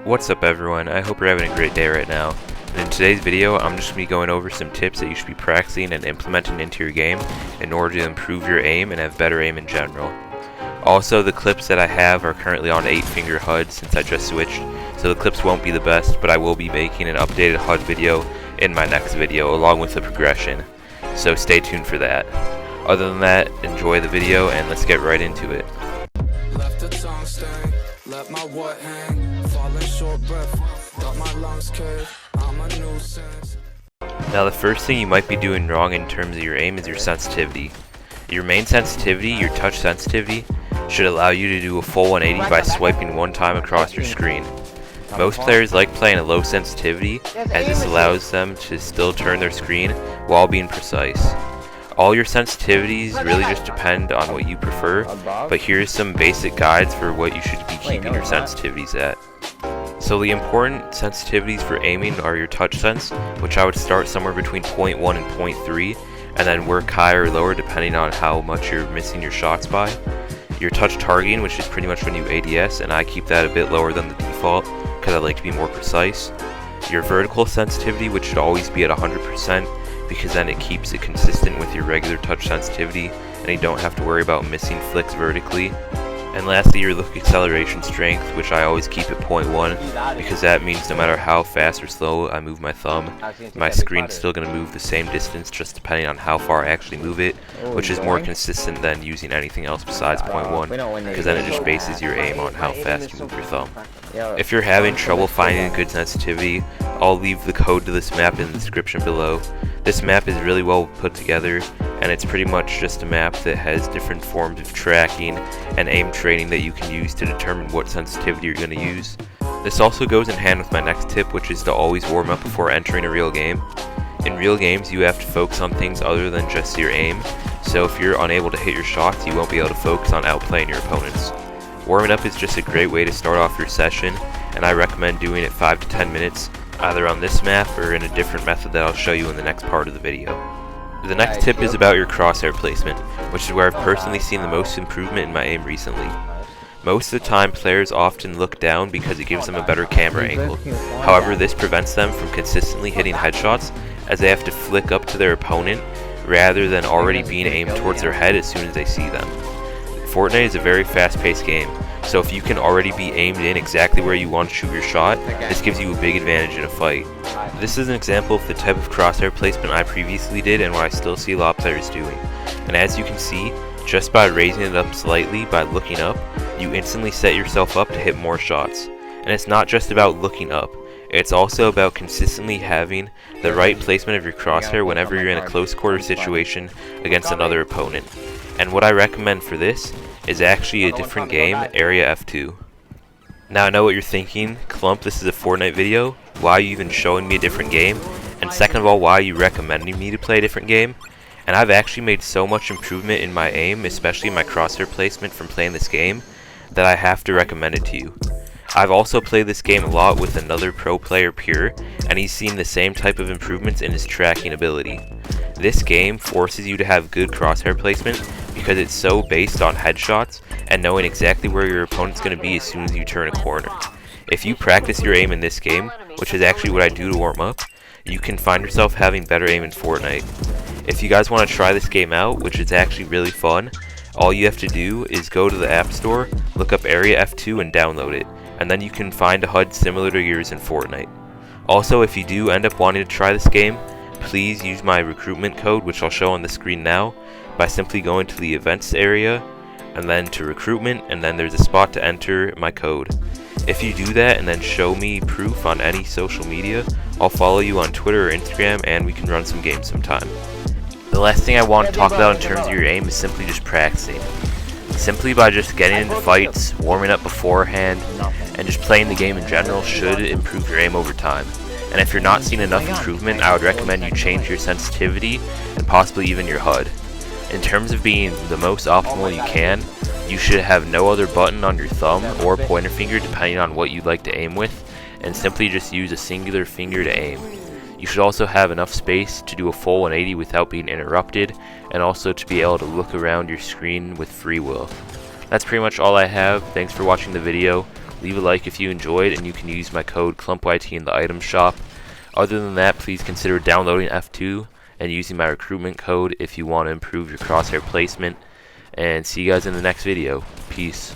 What's up everyone, I hope you're having a great day right now. And in today's video, I'm just going to be going over some tips that you should be practicing and implementing into your game in order to improve your aim and have better aim in general. Also, the clips that I have are currently on 8-finger HUD since I just switched, so the clips won't be the best, but I will be making an updated HUD video in my next video along with the progression, so stay tuned for that. Other than that, enjoy the video and let's get right into it. Left the tongue stain, let my what hang, falling short breath, got my lungs curved, I'm a nuisance. Now the first thing you might be doing wrong in terms of your aim is your sensitivity. Your main sensitivity, your touch sensitivity, should allow you to do a full 180 by swiping one time across your screen. Most players like playing a low sensitivity as this allows them to still turn their screen while being precise. All your sensitivities really just depend on what you prefer, but here's some basic guides for what you should be keeping your sensitivities at. So the important sensitivities for aiming are your touch sense, which I would start somewhere between 0.1 and 0.3, and then work higher or lower depending on how much you're missing your shots by. Your touch targeting, which is pretty much when you ADS, and I keep that a bit lower than the default because I like to be more precise. Your vertical sensitivity, which should always be at 100%, because then it keeps it consistent with your regular touch sensitivity and you don't have to worry about missing flicks vertically. And lastly, your look acceleration strength, which I always keep at 0.1 because that means no matter how fast or slow I move my thumb, my screen's still going to move the same distance just depending on how far I actually move it, which is more consistent than using anything else besides 0.1 because then it just bases your aim on how fast you move your thumb. If you're having trouble finding a good sensitivity, I'll leave the code to this map in the description below. This map is really well put together, and it's pretty much just a map that has different forms of tracking and aim training that you can use to determine what sensitivity you're going to use. This also goes in hand with my next tip, which is to always warm up before entering a real game. In real games, you have to focus on things other than just your aim, so if you're unable to hit your shots, you won't be able to focus on outplaying your opponents. Warming up is just a great way to start off your session, and I recommend doing it 5 to 10 minutes, either on this map or in a different method that I'll show you in the next part of the video. The next tip is about your crosshair placement, which is where I've personally seen the most improvement in my aim recently. Most of the time, players often look down because it gives them a better camera angle. However, this prevents them from consistently hitting headshots as they have to flick up to their opponent rather than already being aimed towards their head as soon as they see them. Fortnite is a very fast-paced game, so if you can already be aimed in exactly where you want to shoot your shot, this gives you a big advantage in a fight. This is an example of the type of crosshair placement I previously did and what I still see a lot of players doing. And as you can see, just by raising it up slightly by looking up, you instantly set yourself up to hit more shots. And it's not just about looking up, it's also about consistently having the right placement of your crosshair whenever you're in a close quarter situation against another opponent. And what I recommend for this is actually a different game, Area F2. Now I know what you're thinking, Clump, this is a Fortnite video, why are you even showing me a different game? And second of all, why are you recommending me to play a different game? And I've actually made so much improvement in my aim, especially my crosshair placement from playing this game, that I have to recommend it to you. I've also played this game a lot with another pro player, Pure, and he's seen the same type of improvements in his tracking ability. This game forces you to have good crosshair placement because it's so based on headshots and knowing exactly where your opponent's going to be as soon as you turn a corner. If you practice your aim in this game, which is actually what I do to warm up, you can find yourself having better aim in Fortnite. If you guys want to try this game out, which is actually really fun, all you have to do is go to the App Store, look up Area F2 and download it, and then you can find a HUD similar to yours in Fortnite. Also, if you do end up wanting to try this game, please use my recruitment code, which I'll show on the screen now, by simply going to the events area and then to recruitment, and then there's a spot to enter my code. If you do that and then show me proof on any social media, I'll follow you on Twitter or Instagram and we can run some games sometime. The last thing I want to talk about in terms of your aim is simply just practicing. Simply by just getting into fights, warming up beforehand, and just playing the game in general should improve your aim over time. And if you're not seeing enough improvement, I would recommend you change your sensitivity and possibly even your HUD. In terms of being the most optimal you can, you should have no other button on your thumb or pointer finger depending on what you'd like to aim with, and simply just use a singular finger to aim. You should also have enough space to do a full 180 without being interrupted, and also to be able to look around your screen with free will. That's pretty much all I have. Thanks for watching the video. Leave a like if you enjoyed, and you can use my code ClumpYT in the item shop. Other than that, please consider downloading F2 and using my recruitment code if you want to improve your crosshair placement. And see you guys in the next video. Peace.